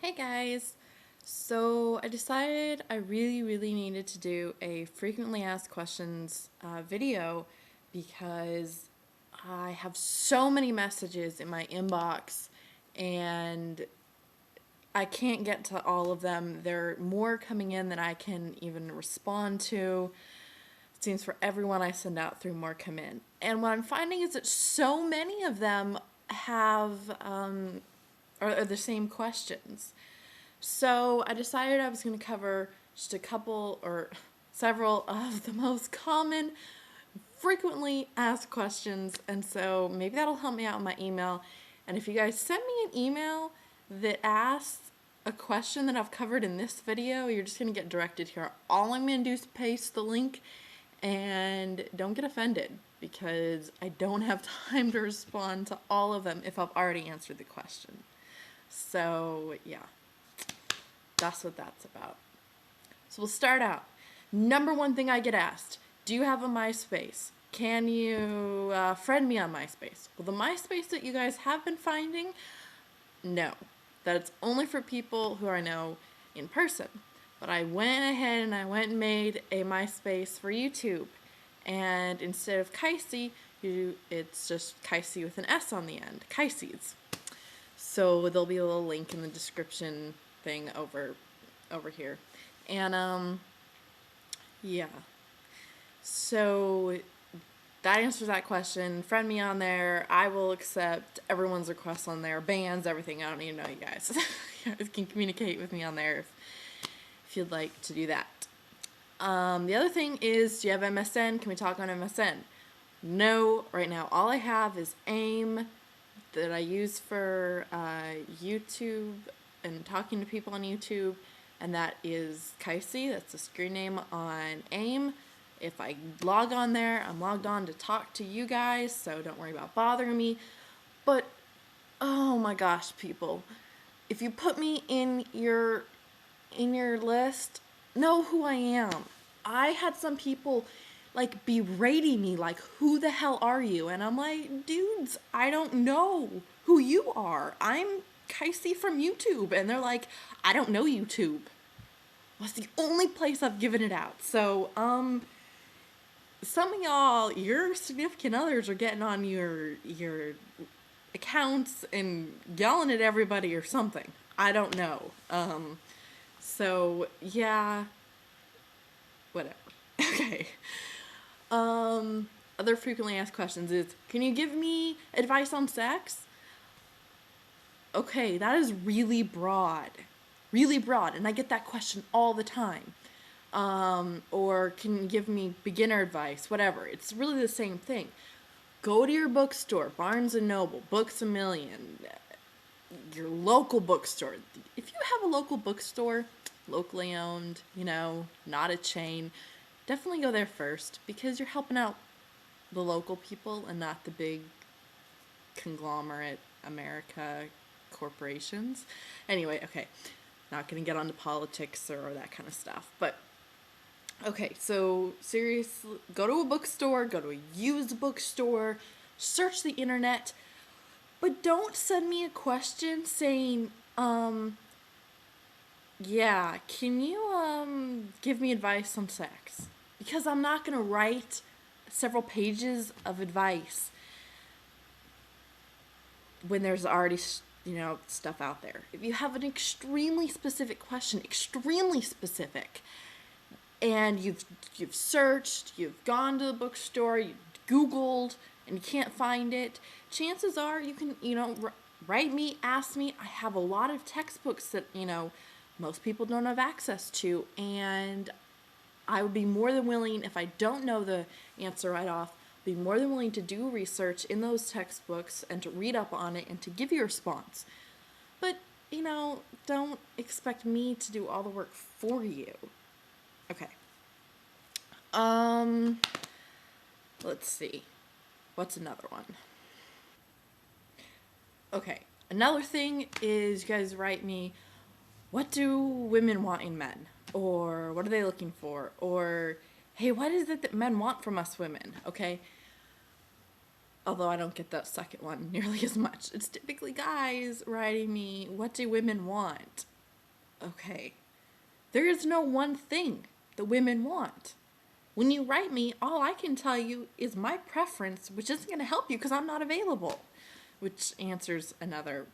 Hey guys! So I decided I really needed to do a frequently asked questions video because I have so many messages in my inbox and I can't get to all of them. There are more coming in than I can even respond to. It seems for everyone I send out through, more come in. And what I'm finding is that so many of them are the same questions. So I decided I was going to cover just a couple or several of the most common, frequently asked questions, and so maybe that'll help me out in my email. And if you guys send me an email that asks a question that I've covered in this video, you're just going to get directed here. All I'm going to do is paste the link, and don't get offended because I don't have time to respond to all of them if I've already answered the question. So yeah, that's what that's about. So we'll start out. Number one thing I get asked: do you have a MySpace? Can you friend me on MySpace? Well, the MySpace that you guys have been finding, no. That's only for people who I know in person. But I went ahead and I went and made a MySpace for YouTube. And instead of kicesie, it's just kicesie with an S on the end. Kiceses. So there'll be a little link in the description thing over here. And yeah. So that answers that question. Friend me on there. I will accept everyone's requests on there. Bands, everything. I don't need to know you guys. You guys can communicate with me on there if you'd like to do that. The other thing is, do you have MSN? Can we talk on MSN? No, right now all I have is AIM that I use for YouTube and talking to people on YouTube, and that is kicesie. That's the screen name on AIM. If I log on there, I'm logged on to talk to you guys, so don't worry about bothering me. But oh my gosh, people, if you put me in your list, know who I am. I had some people like berating me, like, who the hell are you? And I'm like, dudes, I don't know who you are. I'm kicesie from YouTube. And they're like, I don't know YouTube. Well, it's the only place I've given it out. So some of y'all, your significant others are getting on your accounts and yelling at everybody or something. I don't know. So yeah, whatever. Okay. Other frequently asked questions is, can you give me advice on sex? Okay, that is really broad, and I get that question all the time. Or can you give me beginner advice? Whatever. It's really the same thing. Go to your bookstore, Barnes & Noble, Books A Million, your local bookstore. If you have a local bookstore, locally owned, not a chain, definitely go there first, because you're helping out the local people and not the big conglomerate America corporations. Anyway, okay, not gonna get onto politics or that kind of stuff, but okay, so seriously, go to a bookstore, go to a used bookstore, search the internet, but don't send me a question saying, yeah, can you give me advice on sex? Because I'm not gonna write several pages of advice when there's already stuff out there. If you have an extremely specific question, extremely specific, and you've searched, you've gone to the bookstore, you've Googled, and you can't find it, chances are you can write me, ask me. I have a lot of textbooks that most people don't have access to, and I would be more than willing, if I don't know the answer right off, be more than willing to do research in those textbooks and to read up on it and to give you a response. But, don't expect me to do all the work for you. Okay. Let's see. What's another one? Okay. Another thing is, you guys write me, what do women want in men? Or what are they looking for? Or, hey, what is it that men want from us women? Okay? Although I don't get that second one nearly as much. It's typically guys writing me, what do women want? okay, there is no one thing that women want. When you write me, all I can tell you is my preference, which isn't going to help you because I'm not available. Which answers another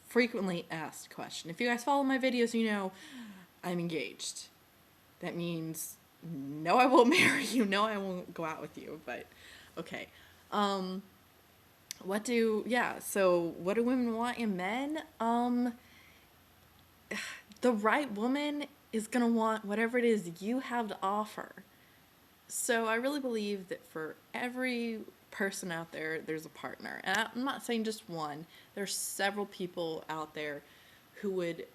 frequently asked question. If you guys follow my videos, you know I'm engaged. That means no, I won't marry you. No, I won't go out with you. But okay. So what do women want in men? The right woman is going to want whatever it is you have to offer. So I really believe that for every person out there, there's a partner. And I'm not saying just one. There's several people out there who would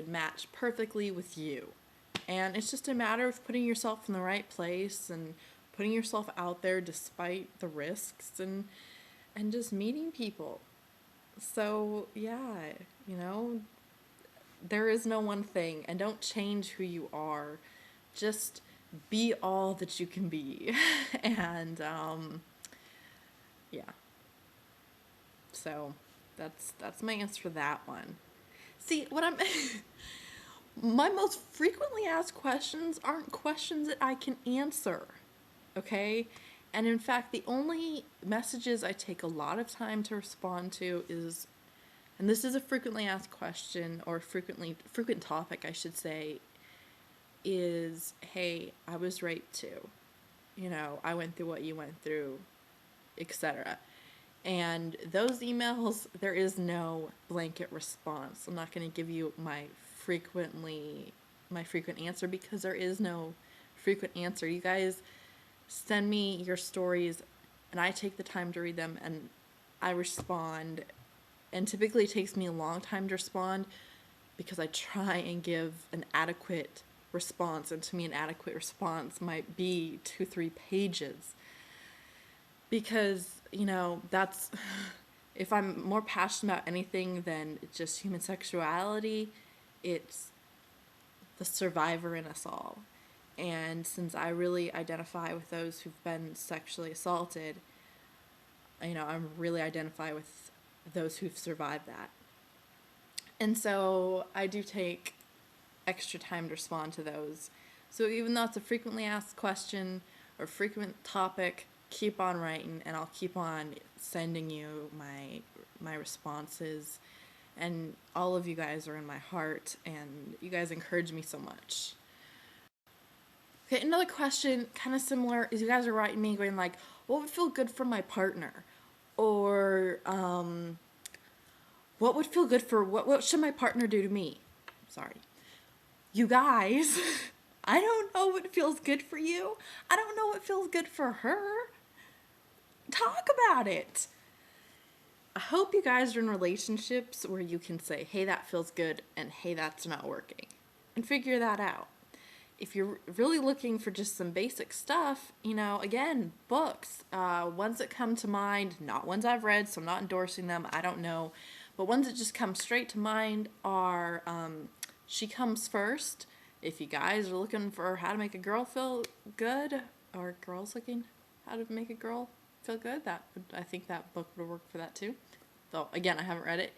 match perfectly with you. And it's just a matter of putting yourself in the right place and putting yourself out there despite the risks and just meeting people. So, yeah, there is no one thing, and don't change who you are. Just be all that you can be. And yeah. So that's my answer for that one. See, what I'm my most frequently asked questions aren't questions that I can answer. Okay? And in fact, the only messages I take a lot of time to respond to is, and this is a frequently asked question, or frequent topic, I should say, is, hey, I was raped too. I went through what you went through, etc. And those emails, there is no blanket response. I'm not going to give you my frequent answer because there is no frequent answer. You guys send me your stories and I take the time to read them and I respond. And typically it takes me a long time to respond because I try and give an adequate response. And to me, an adequate response might be 2-3 pages. Because, that's, if I'm more passionate about anything than just human sexuality, it's the survivor in us all. And since I really identify with those who've been sexually assaulted, I'm really identify with those who've survived that. And so I do take extra time to respond to those. So even though it's a frequently asked question or frequent topic, keep on writing and I'll keep on sending you my responses. And all of you guys are in my heart and you guys encourage me so much. Okay, another question kind of similar is you guys are writing me going like, what would feel good for my partner? Or what would feel good for, what should my partner do to me? Sorry. You guys, I don't know what feels good for you. I don't know what feels good for her. Talk about it. I hope you guys are in relationships where you can say, hey, that feels good, and hey, that's not working. And figure that out. If you're really looking for just some basic stuff, again, books, ones that come to mind, not ones I've read, so I'm not endorsing them, I don't know, but ones that just come straight to mind are She Comes First. If you guys are looking for how to make a girl feel good, or girls looking how to make a girl feel good, I think that book would work for that too. Though, again, I haven't read it.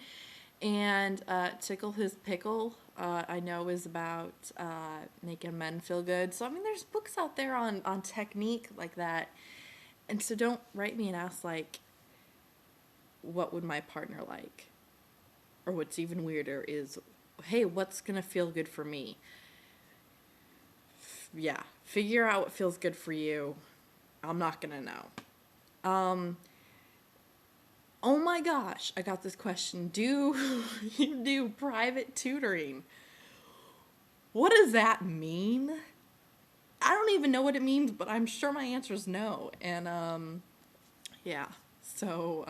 And Tickle His Pickle, I know is about making men feel good. So, there's books out there on technique like that. And so don't write me and ask, like, what would my partner like? Or what's even weirder is, hey, what's going to feel good for me? Yeah, figure out what feels good for you. I'm not going to know. Oh my gosh, I got this question. Do you do private tutoring? What does that mean? I don't even know what it means, but I'm sure my answer is no. And, yeah. So,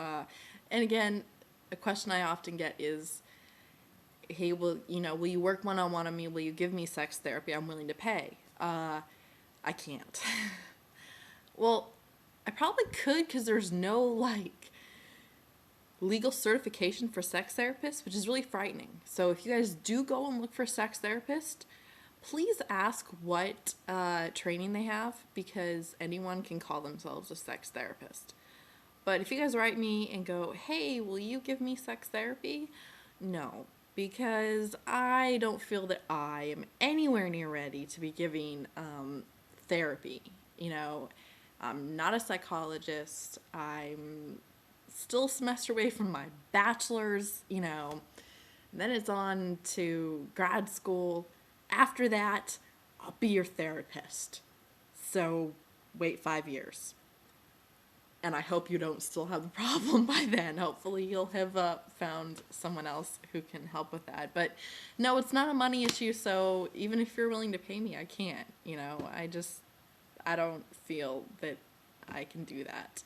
and again, a question I often get is, hey, will you work one-on-one on me? Will you give me sex therapy? I'm willing to pay. I can't. Well, I probably could because there's no, legal certification for sex therapists, which is really frightening. So if you guys do go and look for a sex therapist, please ask what training they have, because anyone can call themselves a sex therapist. But if you guys write me and go, hey, will you give me sex therapy? No. because I don't feel that I am anywhere near ready to be giving therapy. You know, I'm not a psychologist. I'm still a semester away from my bachelor's, you know. And then it's on to grad school. After that, I'll be your therapist. So wait 5 years. And I hope you don't still have the problem by then. Hopefully you'll have found someone else who can help with that. But no, it's not a money issue, so even if you're willing to pay me, I can't. You know, I don't feel that I can do that.